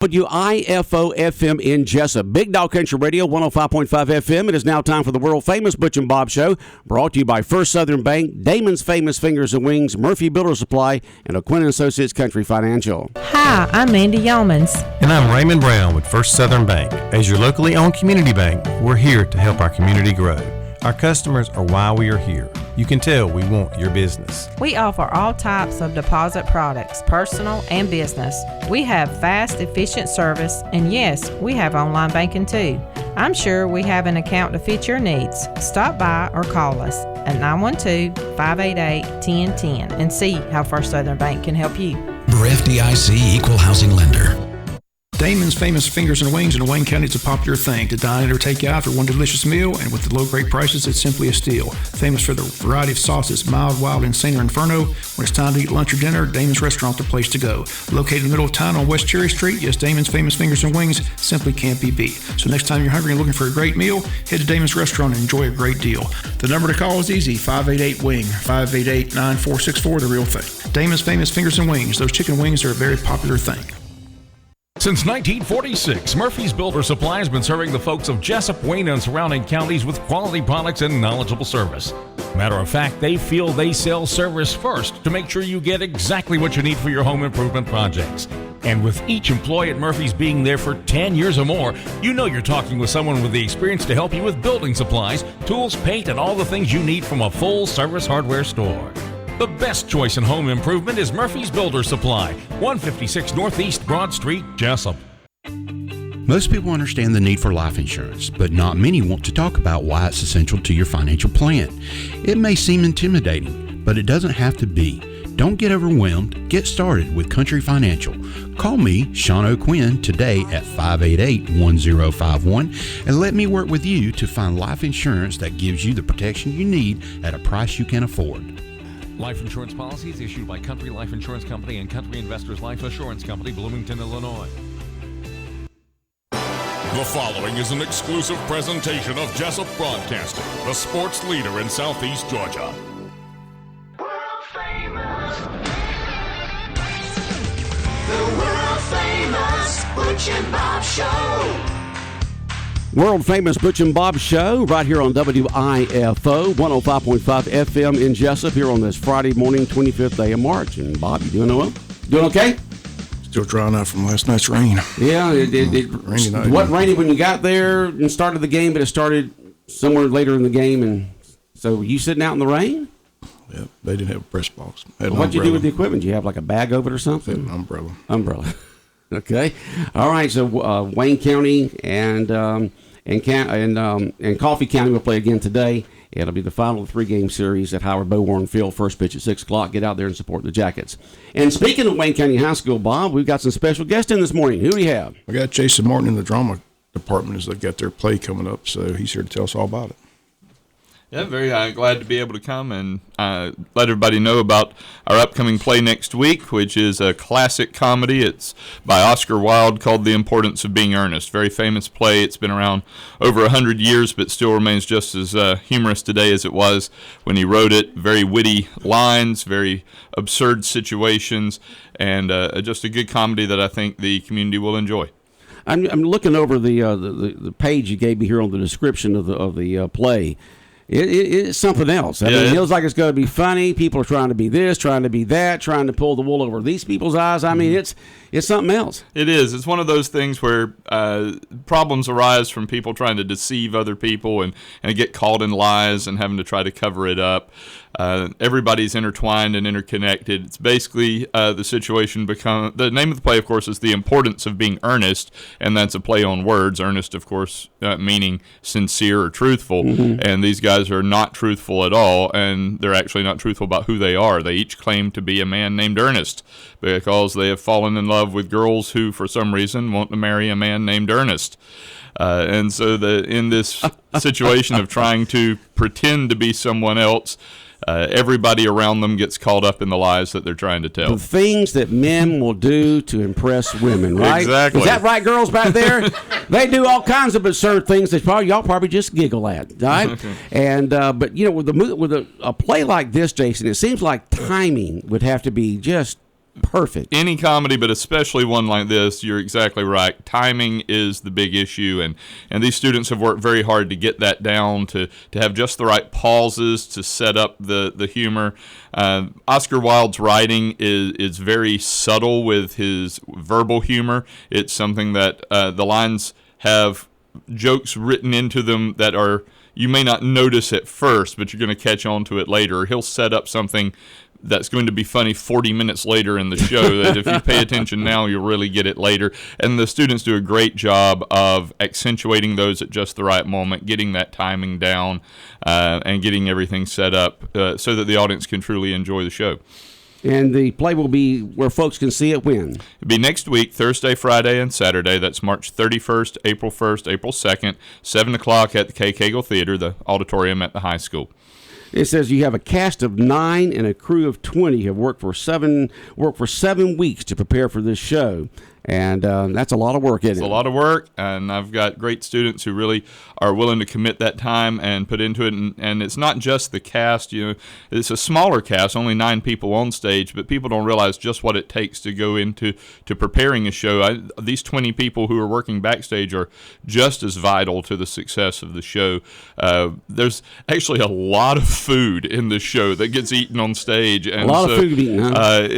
WIFO-FM in Jessup. Big Dog Country Radio, 105.5 FM. It is now time for the world-famous Butch and Bob Show, brought to you by First Southern Bank, Damon's Famous Fingers and Wings, Murphy Builder Supply, and O'Quinn & Associates Country Financial. Hi, I'm Mandy Yeomans. And I'm Raymond Brown with First Southern Bank. As your locally owned community bank, we're here to help our community grow. Our customers are why we are here. You can tell we want your business. We offer all types of deposit products, personal and business. We have fast, efficient service, and yes, we have online banking too. I'm sure we have an account to fit your needs. Stop by or call us at 912-588-1010 and see how First Southern Bank can help you. We're FDIC Equal Housing Lender. Damon's Famous Fingers and Wings in Wayne County is a popular thing to dine in or take out for one delicious meal, and with the low great prices, it's simply a steal. Famous for the variety of sauces, mild, wild, insane, or inferno. When it's time to eat lunch or dinner, Damon's Restaurant the place to go. Located in the middle of town on West Cherry Street, yes, Damon's Famous Fingers and Wings simply can't be beat. So next time you're hungry and looking for a great meal, head to Damon's Restaurant and enjoy a great deal. The number to call is easy, 588-WING, 588-9464, the real thing. Damon's Famous Fingers and Wings. Those chicken wings are a very popular thing. Since 1946, Murphy's Builder Supply has been serving the folks of Jessup, Wayne, and surrounding counties with quality products and knowledgeable service. Matter of fact, they feel they sell service first to make sure you get exactly what you need for your home improvement projects. And with each employee at Murphy's being there for 10 years or more, you know you're talking with someone with the experience to help you with building supplies, tools, paint, and all the things you need from a full-service hardware store. The best choice in home improvement is Murphy's Builder Supply, 156 Northeast Broad Street, Jessup. Most people understand the need for life insurance, but not many want to talk about why it's essential to your financial plan. It may seem intimidating, but it doesn't have to be. Don't get overwhelmed. Get started with Country Financial. Call me, Sean O'Quinn, today at 588-1051 and let me work with you to find life insurance that gives you the protection you need at a price you can afford. Life insurance policies issued by Country Life Insurance Company and Country Investors Life Assurance Company, Bloomington, Illinois. The following is an exclusive presentation of Jessup Broadcasting, the sports leader in Southeast Georgia. World famous. The world famous Butch and Bob Show. World-famous Butch and Bob Show right here on WIFO, 105.5 FM in Jessup here on this Friday morning, 25th day of March. And Bob, you doing well? Doing okay? Still drying out from last night's rain. Yeah, it wasn't raining when you got there and started the game, but it started somewhere later in the game. And so you sitting out in the rain? Yeah, they didn't have a press box. What'd you do with the equipment? Did you have like a bag over it or something? An umbrella. Umbrella. Okay. All right. So Wayne County and Coffee County will play again today. It'll be the final of the 3-game series at Howard Bowarn Field. First pitch at 6 o'clock. Get out there and support the Jackets. And speaking of Wayne County High School, Bob, we've got some special guests in this morning. Who do you have? We got Jason Martin in the drama department as they got their play coming up, so he's here to tell us all about it. Yeah, very glad to be able to come and let everybody know about our upcoming play next week, which is a classic comedy. It's by Oscar Wilde called The Importance of Being Earnest. Very famous play. It's been around over 100 years, but still remains just as humorous today as it was when he wrote it. Very witty lines, very absurd situations, and just a good comedy that I think the community will enjoy. I'm looking over the page you gave me here on the description of the play. It's something else. I mean, it feels like it's going to be funny. People are trying to be this, trying to be that, trying to pull the wool over these people's eyes. I mean, it's something else. It is. It's one of those things where problems arise from people trying to deceive other people and get caught in lies and having to try to cover it up. Everybody's intertwined and interconnected. It's basically the situation the name of the play, of course, is The Importance of Being Earnest, and that's a play on words. Earnest, of course, meaning sincere or truthful, and these guys are not truthful at all, and they're actually not truthful about who they are. They each claim to be a man named Ernest because they have fallen in love with girls who, for some reason, want to marry a man named Ernest. And so in this situation of trying to pretend to be someone else, everybody around them gets caught up in the lies that they're trying to tell. The things that men will do to impress women, right? Exactly. Is that right, girls back there? They do all kinds of absurd things that y'all probably just giggle at, right? And but with a play like this, Jason, it seems like timing would have to be just perfect. Any comedy, but especially one like this, you're exactly right. Timing is the big issue, and these students have worked very hard to get that down, to have just the right pauses to set up the humor. Oscar Wilde's writing is very subtle with his verbal humor. It's something that the lines have jokes written into them that are, you may not notice at first, but you're going to catch on to it later. He'll set up something that's going to be funny 40 minutes later in the show that if you pay attention now, you'll really get it later. And the students do a great job of accentuating those at just the right moment, getting that timing down, and getting everything set up so that the audience can truly enjoy the show. And the play will be where folks can see it when? It'll be next week, Thursday, Friday, and Saturday. That's March 31st, April 1st, April 2nd, 7 o'clock at the K. Cagle Theater, the auditorium at the high school. It says you have a cast of 9 and a crew of 20 have worked for 7 weeks to prepare for this show. And that's a lot of work, isn't it? It's a lot of work, and I've got great students who really are willing to commit that time and put into it. And it's not just the cast. It's a smaller cast, only 9 people on stage, but people don't realize just what it takes to go into preparing a show. These 20 people who are working backstage are just as vital to the success of the show. There's actually a lot of food in the show that gets eaten on stage. And a lot of food eaten, huh?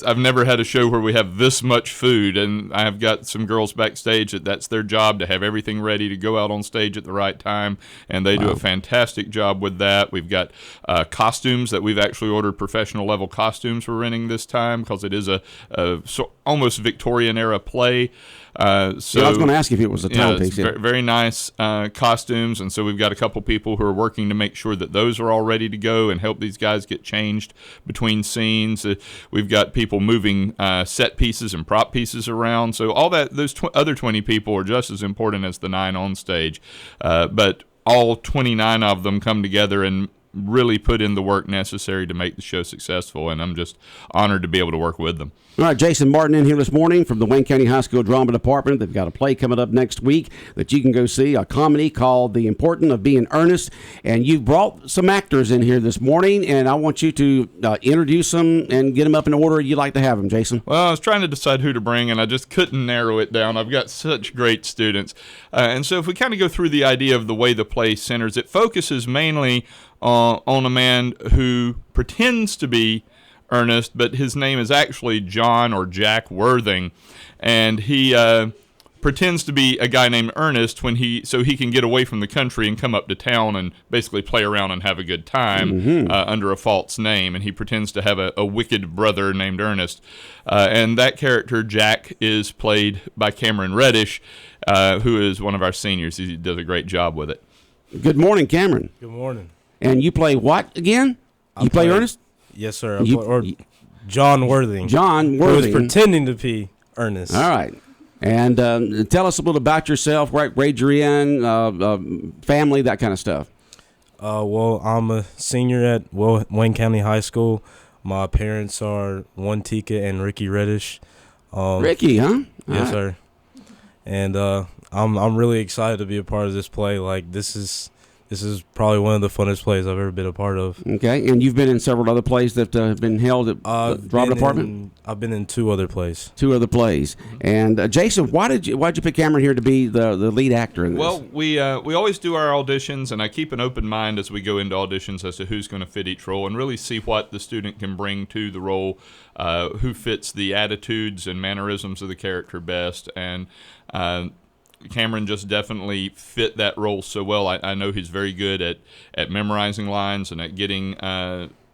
I've never had a show where we have this much food. And I've got some girls backstage that's their job, to have everything ready to go out on stage at the right time, and they do a fantastic job with that. We've got costumes that we've actually ordered, professional level costumes we're renting this time, because it is a almost Victorian era play. I was going to ask if it was a timepiece. Very, very nice costumes, and so we've got a couple people who are working to make sure that those are all ready to go and help these guys get changed between scenes. We've got people moving set pieces and prop pieces around, so all that, those other 20 people are just as important as the 9 on stage, but all 29 of them come together and really put in the work necessary to make the show successful, and I'm just honored to be able to work with them. All right, Jason Martin in here this morning from the Wayne County High School Drama Department. They've got a play coming up next week that you can go see, a comedy called The Importance of Being Earnest. And you've brought some actors in here this morning, and I want you to introduce them and get them up in the order you'd like to have them, Jason. Well, I was trying to decide who to bring, and I just couldn't narrow it down. I've got such great students. And so if we kind of go through the idea of the way the play centers, it focuses mainly on a man who pretends to be Ernest, but his name is actually John or Jack Worthing, and he pretends to be a guy named Ernest so he can get away from the country and come up to town and basically play around and have a good time under a false name, and he pretends to have a wicked brother named Ernest, and that character Jack is played by Cameron Reddish, who is one of our seniors. He does a great job with it. Good morning, Cameron. Good morning. And you play what again? You play Ernest? Yes, sir. John Worthing. John Worthing. Who is pretending to be Ernest. All right. And tell us a little about yourself, what grade you're in, family, that kind of stuff. Well, I'm a senior at Wayne County High School. My parents are Tika and Ricky Reddish. Ricky, huh? Yes, sir. And I'm really excited to be a part of this play. Like, this is probably one of the funnest plays I've ever been a part of. Okay, and you've been in several other plays that have been held at the Drama Department? I've been in 2 other plays. 2 other plays. And Jason, why'd you pick Cameron here to be the lead actor in this? Well, we always do our auditions, and I keep an open mind as we go into auditions as to who's going to fit each role and really see what the student can bring to the role, who fits the attitudes and mannerisms of the character best, and Cameron just definitely fit that role so well. I know he's very good at memorizing lines and at getting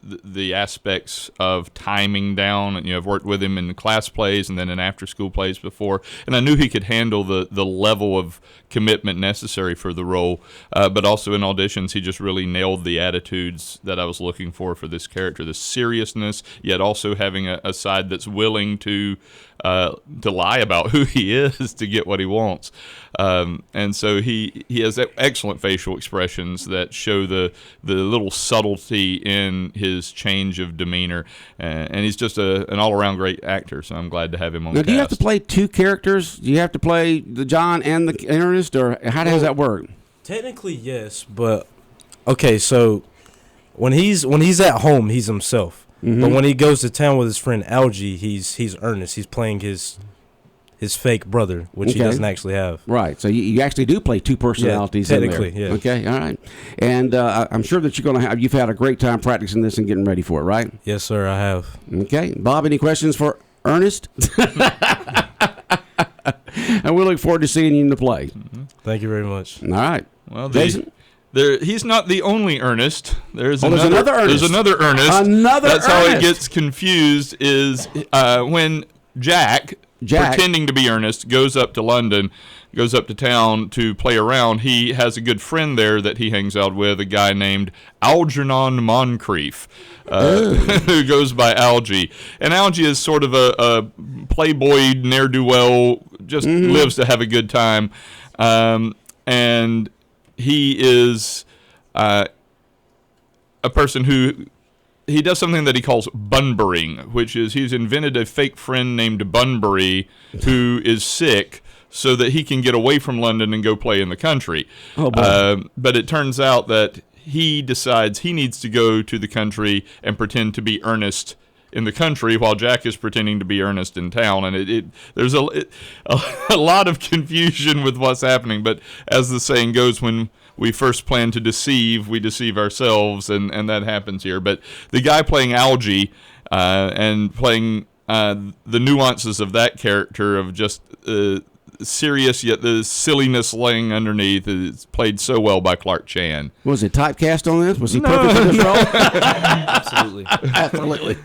the aspects of timing down. And, I've worked with him in class plays and then in after-school plays before, and I knew he could handle the level of commitment necessary for the role. But also in auditions, he just really nailed the attitudes that I was looking for this character, the seriousness, yet also having a side that's willing to lie about who he is to get what he wants. And so he has excellent facial expressions that show the little subtlety in his change of demeanor. And he's just an all-around great actor, so I'm glad to have him on the cast. Do you have to play 2 characters? Do you have to play the John and the Ernest, or how does that work? Technically, yes, but okay, so when he's at home, he's himself. But when he goes to town with his friend Algie, he's earnest. He's playing his fake brother, which he doesn't actually have. Right. So you actually do play two personalities in there. Technically, yeah. Okay, all right. And I'm sure that you've had a great time practicing this and getting ready for it, right? Yes, sir, I have. Okay. Bob, any questions for Ernest? And we look forward to seeing you in the play. Mm-hmm. Thank you very much. All right. Well, Jason? He's not the only Ernest. There's another Ernest. There's another Ernest. That's how it gets confused is when Jack, pretending to be Ernest, goes up to London, goes up to town to play around. He has a good friend there that he hangs out with, a guy named Algernon Moncrief, who goes by Algie. And Algie is sort of a playboy ne'er-do-well, just lives to have a good time. And he is a person who... He does something that he calls bunburying, which is he's invented a fake friend named Bunbury who is sick so that he can get away from London and go play in the country. Oh, boy. But it turns out that he decides he needs to go to the country and pretend to be Ernest in the country while Jack is pretending to be Ernest in town. And there's a lot of confusion with what's happening. But as the saying goes, when we first plan to deceive, we deceive ourselves, and that happens here. But the guy playing Algie and playing the nuances of that character of just serious yet the silliness laying underneath is played so well by Clark Chan. Was it typecast on this? Was he perfect for this role? Absolutely. Absolutely.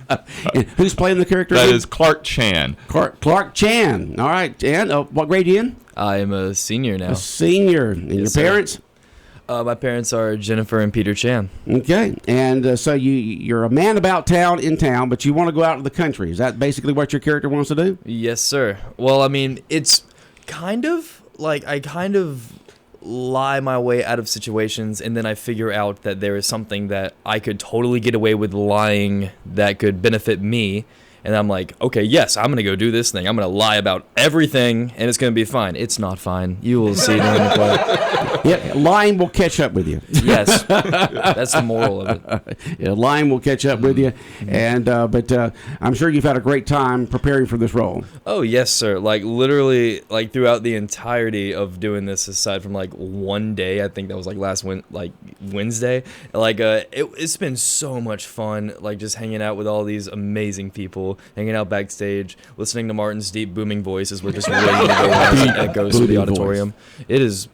And who's playing the character? That is Clark Chan. Clark Chan. All right. And what grade are you in? I am a senior now. A senior. And your parents? My parents are Jennifer and Peter Chan. Okay, and so you're a man about town in town, but you want to go out to the country. Is that basically what your character wants to do? Yes, sir. Well, I mean, it's kind of like I kind of lie my way out of situations, and then I figure out that there is something that I could totally get away with lying that could benefit me. And I'm like, okay, yes, I'm going to go do this thing. I'm going to lie about everything, and it's going to be fine. It's not fine. You will see during the play. Yeah, lying will catch up with you. Yes. That's the moral of it. Yeah, lying will catch up with you. And but I'm sure you've had a great time preparing for this role. Oh, yes, sir. Like, literally, like, throughout the entirety of doing this, aside from, like, one day, I think that was, like, Wednesday, like, it's been so much fun, like, just hanging out with all these amazing people, hanging out backstage, listening to Martin's deep booming voice as we're just waiting to go as it echoes through the auditorium. It is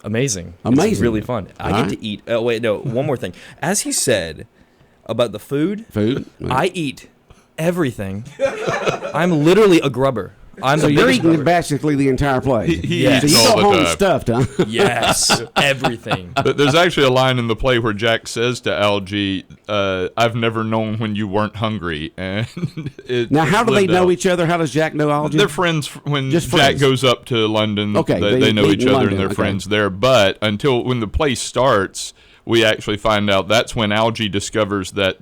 amazing. It's really fun. I get to eat. Oh, wait, no, one more thing. As he said about the food, I eat everything. I'm literally a grubber. So you're eating basically the entire play. Yes. So you go home stuffed, huh? Yes, everything. But there's actually a line in the play where Jack says to Algie, "I've never known when you weren't hungry." And now, how do they know each other? How does Jack know Algie? They're friends when Jack goes up to London. Okay, they know each other and they're friends there. But until when the play starts, we actually find out that's when Algie discovers that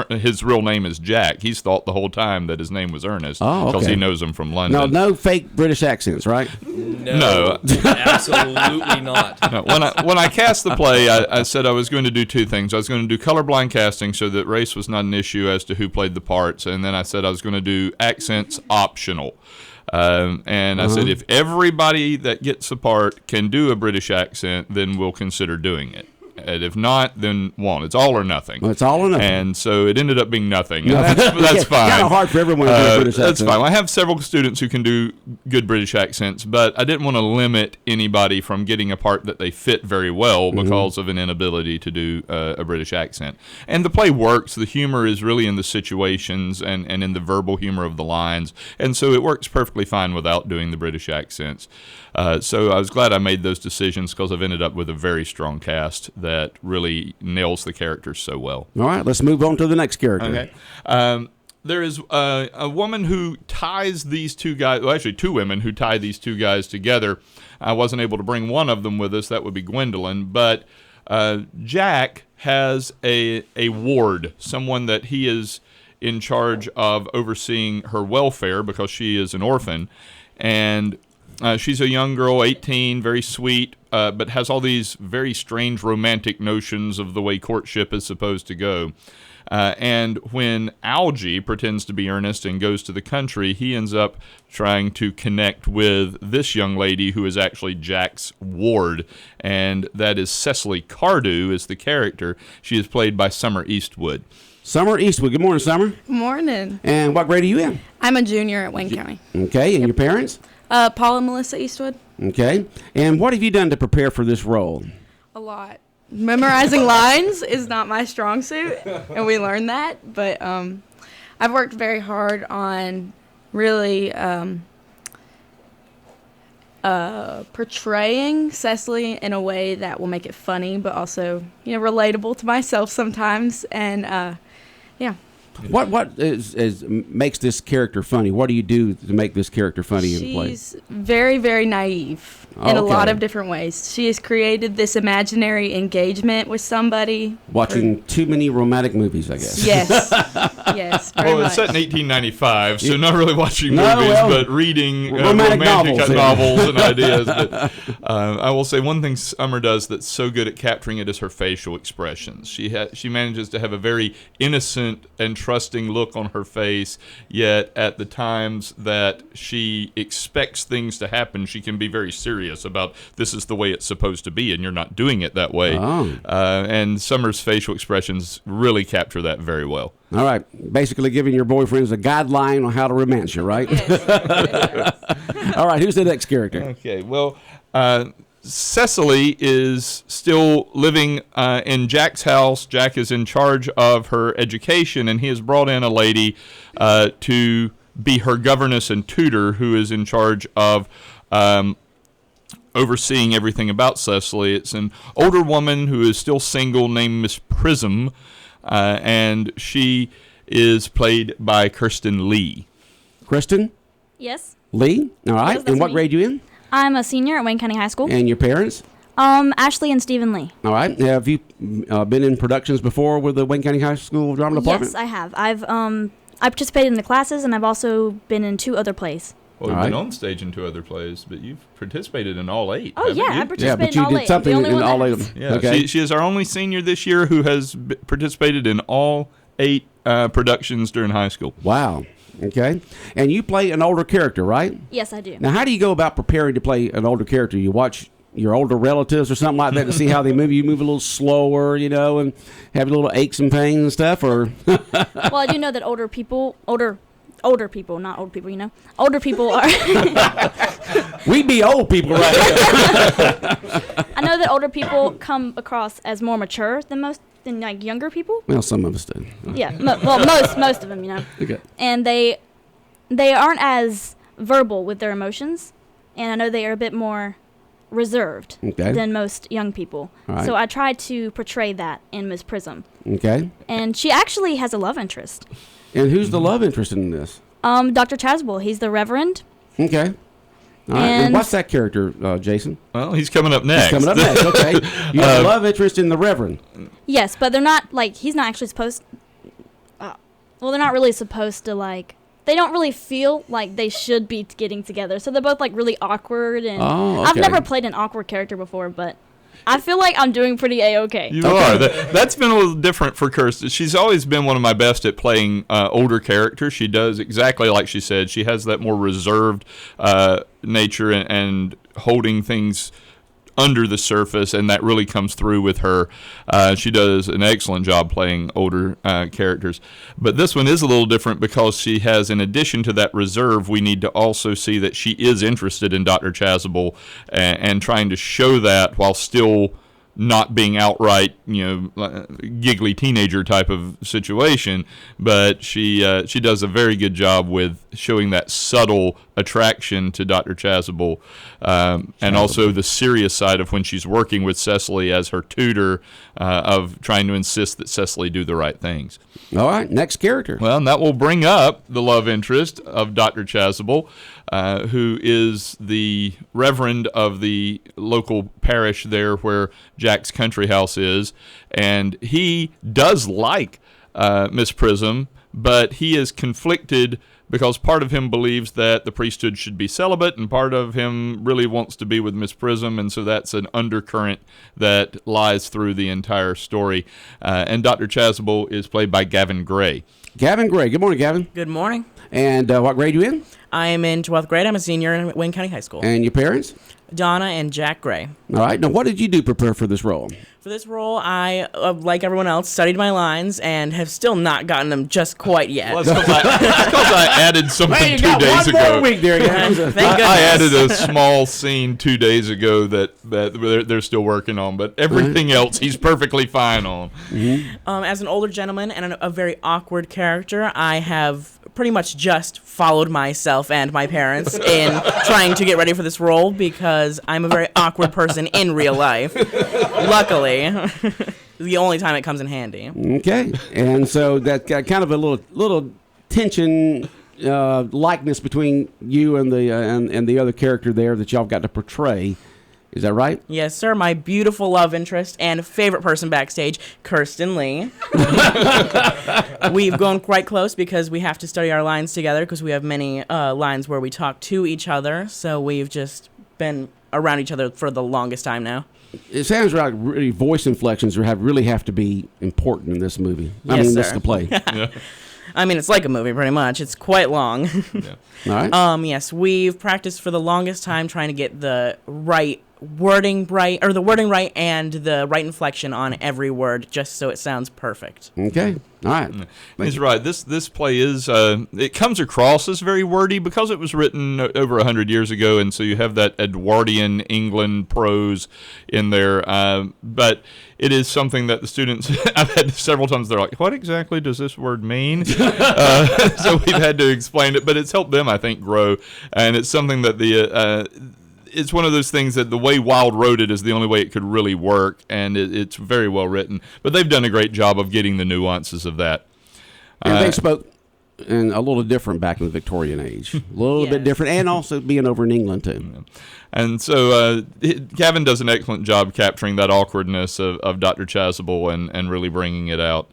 his real name is Jack. He's thought the whole time that his name was Ernest because he knows him from London. No fake British accents, right? No, absolutely not. No, when I cast the play, I said I was going to do two things. I was going to do colorblind casting so that race was not an issue as to who played the parts, and then I said I was going to do accents optional. And I said if everybody that gets a part can do a British accent, then we'll consider doing it. And if not, then won't. It's all or nothing. Well, it's all or nothing. And so it ended up being nothing. That's fine. Kind of hard for everyone to do a British accent. That's fine. I have several students who can do good British accents, but I didn't want to limit anybody from getting a part that they fit very well because of an inability to do a British accent. And the play works. The humor is really in the situations and in the verbal humor of the lines. And so it works perfectly fine without doing the British accents. So I was glad I made those decisions because I've ended up with a very strong cast that really nails the characters so well. All right, let's move on to the next character. Okay. There is a woman who ties these two guys, well, actually two women who tie these two guys together. I wasn't able to bring one of them with us. That would be Gwendolyn. But Jack has a ward, someone that he is in charge of overseeing her welfare because she is an orphan. And she's a young girl, 18, very sweet, but has all these very strange romantic notions of the way courtship is supposed to go. And when Algie pretends to be Ernest and goes to the country, he ends up trying to connect with this young lady who is actually Jack's ward, and that is Cecily Cardew is the character. She is played by Summer Eastwood. Summer Eastwood. Good morning, Summer. Good morning. And what grade are you in? I'm a junior at Wayne County. Okay, and your parents? Paul and Melissa Eastwood. Okay. And what have you done to prepare for this role? A lot. Memorizing lines is not my strong suit, and we learned that. But I've worked very hard on really portraying Cecily in a way that will make it funny, but also relatable to myself sometimes. And yeah. What makes this character funny? What do you do to make this character funny in the play? She's very, very naive in a lot of different ways. She has created this imaginary engagement with somebody. Watching too many romantic movies, I guess. Yes. Yes, very much. It's set in 1895, so not really watching movies, but reading romantic novels and ideas. But I will say one thing Summer does that's so good at capturing it is her facial expressions. She manages to have a very innocent and trusting look on her face, yet at the times that she expects things to happen, she can be very serious about this is the way it's supposed to be, and you're not doing it that way. And Summer's facial expressions really capture that very well. All right. Basically giving your boyfriends a guideline on how to romance you, right? Yes. All right. Who's the next character? Okay. Well, Cecily is still living in Jack's house. Jack is in charge of her education, and he has brought in a lady to be her governess and tutor who is in charge of overseeing everything about Cecily. It's an older woman who is still single named Miss Prism, and she is played by Kirsten Lee. Kristen? Yes. Lee? All right. Yes, and what me. grade are you in? I'm a senior at Wayne County High School. And your parents? Ashley and Stephen Lee. All right. Have you been in productions before with the Wayne County High School Drama Department? Yes, I have. I participated in the classes, and I've also been in 2 other plays. Well, you've been on stage in 2 other plays, but you've participated in all 8. Oh, yeah, you? I participated in all 8. Yeah, but you did something in all 8 of them. Yeah, okay. She is our only senior this year who has participated in all 8 productions during high school. Wow. Okay. And you play an older character, right? Yes, I do. Now, how do you go about preparing to play an older character? You watch your older relatives or something like that to see how they move? You move a little slower, and have little aches and pains and stuff? Or well, I do know that older people, not old people, older people are... We be old people right here. I know that older people come across as more mature than younger people. Well, some of us do. Yeah, most of them, Okay. And they aren't as verbal with their emotions, and I know they are a bit more reserved than most young people. Right. So I tried to portray that in Miss Prism. Okay. And she actually has a love interest. And who's the love interest in this? Dr. Chasuble. He's the Reverend. Okay. All right. And what's that character, Jason? Well, he's coming up next. Okay. You have a love interest in the Reverend. Yes, but they're not, he's not actually supposed... they're not really supposed to, they don't really feel like they should be getting together. So they're both, really awkward. And I've never played an awkward character before, but I feel like I'm doing pretty A-okay. You are. That's been a little different for Kirsten. She's always been one of my best at playing older characters. She does exactly like she said. She has that more reserved nature and holding things under the surface, and that really comes through with her. She does an excellent job playing older characters. But this one is a little different because she has, in addition to that reserve, we need to also see that she is interested in Dr. Chasuble and trying to show that while still not being outright, giggly teenager type of situation, but she does a very good job with showing that subtle attraction to Dr. Chasuble, and also the serious side of when she's working with Cecily as her tutor, of trying to insist that Cecily do the right things. All right, next character. Well, and that will bring up the love interest of Dr. Chasuble, who is the reverend of the local parish there where Jack's country house is, and he does like Miss Prism, but he is conflicted because part of him believes that the priesthood should be celibate, and part of him really wants to be with Miss Prism, and so that's an undercurrent that lies through the entire story. And Dr. Chasuble is played by Gavin Gray. Gavin Gray. Good morning, Gavin. Good morning. And what grade are you in? I am in 12th grade. I'm a senior in Wayne County High School. And your parents? Donna and Jack Gray. All right. Now, what did you do to prepare for this role? For this role, I, like everyone else, studied my lines and have still not gotten them just quite yet. Well, because I added something 2 days ago. One more week there. Thank goodness. I added a small scene 2 days ago that they're still working on, but everything else he's perfectly fine on. As an older gentleman and a very awkward character, I have pretty much just followed myself and my parents in trying to get ready for this role because I'm a very awkward person in real life. Luckily, the only time it comes in handy. Okay, and so that got kind of a little tension, likeness between you and the other character there that y'all got to portray. Is that right? Yes, sir. My beautiful love interest and favorite person backstage, Kirsten Lee. We've gone quite close because we have to study our lines together because we have many lines where we talk to each other. So we've just been around each other for the longest time now. It sounds like really voice inflections really have to be important in this movie. Yes, I mean, sir. this is the play. Yeah. I mean, it's like a movie, pretty much. It's quite long. Yeah. All right. Yes, we've practiced for the longest time trying to get the wording right and the right inflection on every word just so it sounds perfect. Okay. All right. He's right. This play is it comes across as very wordy because it was written over 100 years ago, and so you have that Edwardian England prose in there. But it is something that the students I've had several times. They're like, "What exactly does this word mean?" So we've had to explain it, but it's helped them, I think, grow, and it's something that it's one of those things that the way Wilde wrote it is the only way it could really work, and it's very well written. But they've done a great job of getting the nuances of that. And they spoke in a little different back in the Victorian age. A little bit different, and also being over in England, too. And so Gavin does an excellent job capturing that awkwardness of Dr. Chasuble and really bringing it out.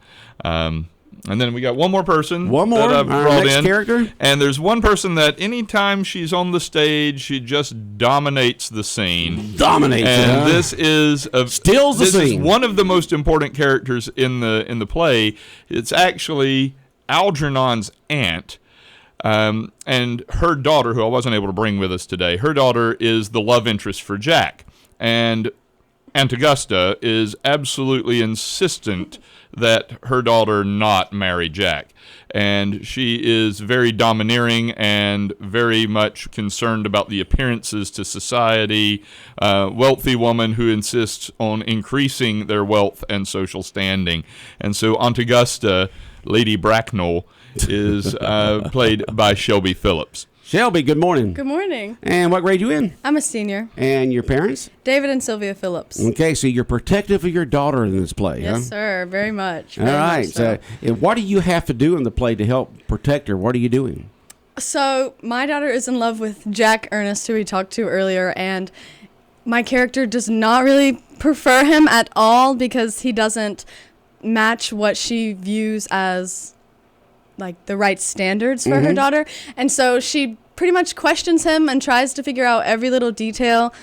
And then we got one more person that I've brought in. Character. And there's one person that anytime she's on the stage, she just dominates the scene. Dominates and it, this is steals the scene. This is one of the most important characters in the play. It's actually Algernon's aunt. And her daughter, who I wasn't able to bring with us today, her daughter is the love interest for Jack. And Aunt Augusta is absolutely insistent that her daughter not marry Jack. And she is very domineering and very much concerned about the appearances to society. Wealthy woman who insists on increasing their wealth and social standing. And so Aunt Augusta, Lady Bracknell, is played by Shelby Phillips. Shelby, good morning. Good morning. And what grade you in? I'm a senior. And your parents? David and Sylvia Phillips. Okay, so you're protective of your daughter in this play, Yes, huh? sir. Very much. All right. So, what do you have to do in the play to help protect her? What are you doing? So, my daughter is in love with Jack Ernest, who we talked to earlier, and my character does not really prefer him at all because he doesn't match what she views as like the right standards for her daughter. And so she pretty much questions him and tries to figure out every little detail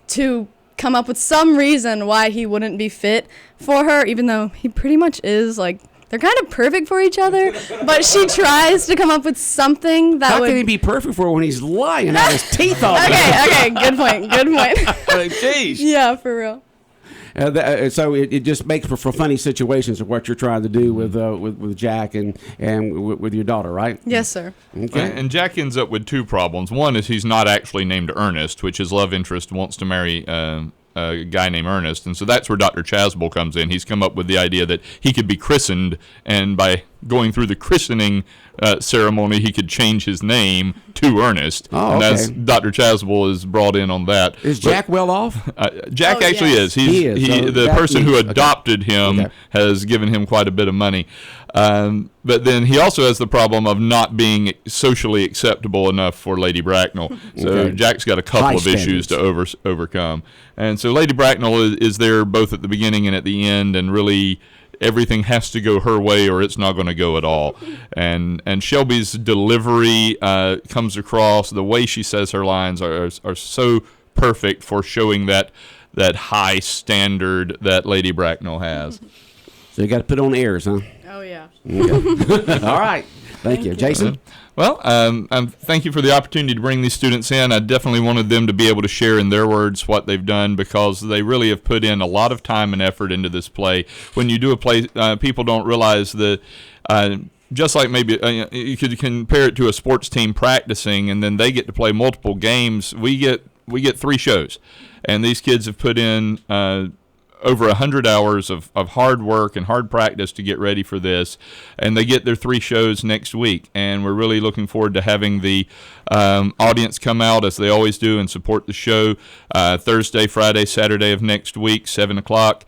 to come up with some reason why he wouldn't be fit for her, even though he pretty much is. Like, they're kind of perfect for each other, but she tries to come up with something that How would... can he be perfect for her when he's lying out his teeth all the Okay, good point. Jeez. Yeah, for real. So it just makes for funny situations of what you're trying to do with Jack and with your daughter, right? Yes, sir. Okay. And Jack ends up with two problems. One is he's not actually named Ernest, which his love interest wants to marry a guy named Ernest. And so that's where Dr. Chasuble comes in. He's come up with the idea that he could be christened, and by going through the christening ceremony, he could change his name to Ernest. Oh, and okay. that's Dr. Chasuble is brought in on that. Is Jack well off? Jack actually is. He is. So the that person who means- adopted him has given him quite a bit of money. But then he also has the problem of not being socially acceptable enough for Lady Bracknell. So Okay. Jack's got a couple High of issues to overcome. And so Lady Bracknell is there both at the beginning and at the end, and really everything has to go her way or it's not going to go at all. And Shelby's delivery comes across, the way she says her lines are so perfect for showing that high standard that Lady Bracknell has. So you got to put on airs, huh? Oh, yeah. Okay. All right. Thank you. Jason? Well, thank you for the opportunity to bring these students in. I definitely wanted them to be able to share in their words what they've done, because they really have put in a lot of time and effort into this play. When you do a play, people don't realize that just like maybe you could compare it to a sports team practicing, and then they get to play multiple games. We get 3 shows, and these kids have put in over 100 hours of hard work and hard practice to get ready for this, and they get their 3 shows next week, and we're really looking forward to having the audience come out as they always do and support the show Thursday, Friday, Saturday of next week, 7 o'clock.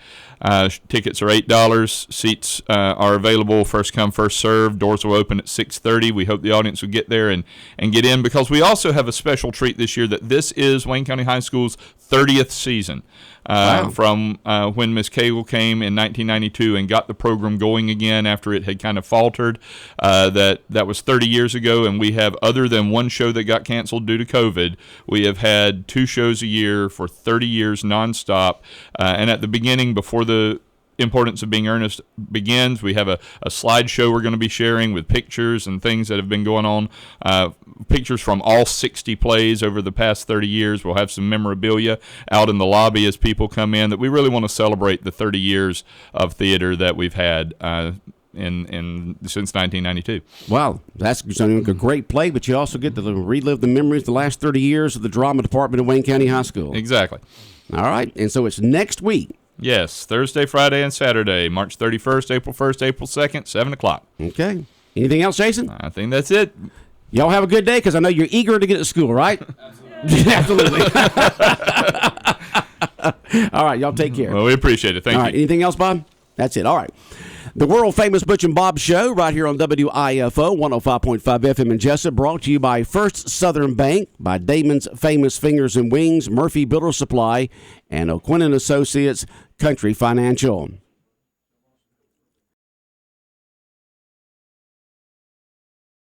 Tickets are $8. Seats are available, first come, first served. Doors will open at 6:30. We hope the audience will get there and get in, because we also have a special treat this year, that this is Wayne County High School's 30th season. From when Miss Cagle came in 1992 and got the program going again after it had kind of faltered. That was 30 years ago, and we have, other than one show that got canceled due to COVID, we have had 2 shows a year for 30 years nonstop. And at the beginning, before the Importance of Being Earnest begins, we have a slideshow we're going to be sharing with pictures and things that have been going on, pictures from all 60 plays over the past 30 years. We'll have some memorabilia out in the lobby as people come in, that we really want to celebrate the 30 years of theater that we've had since 1992. Wow, that's a great play, but you also get to relive the memories, the last 30 years of the drama department at Wayne County High School. Exactly. All right, and so it's next week. Yes, Thursday, Friday, and Saturday, March 31st, April 1st, April 2nd, 7 o'clock. Okay. Anything else, Jason? I think that's it. Y'all have a good day, because I know you're eager to get to school, right? Absolutely. All right, y'all take care. Well, we appreciate it. Thank you. All right, anything else, Bob? That's it. All right. The world-famous Butch and Bob Show right here on WIFO 105.5 FM in Jessup, brought to you by First Southern Bank, by Damon's Famous Fingers and Wings, Murphy Builder Supply, and O'Quinn & Associates Country Financial.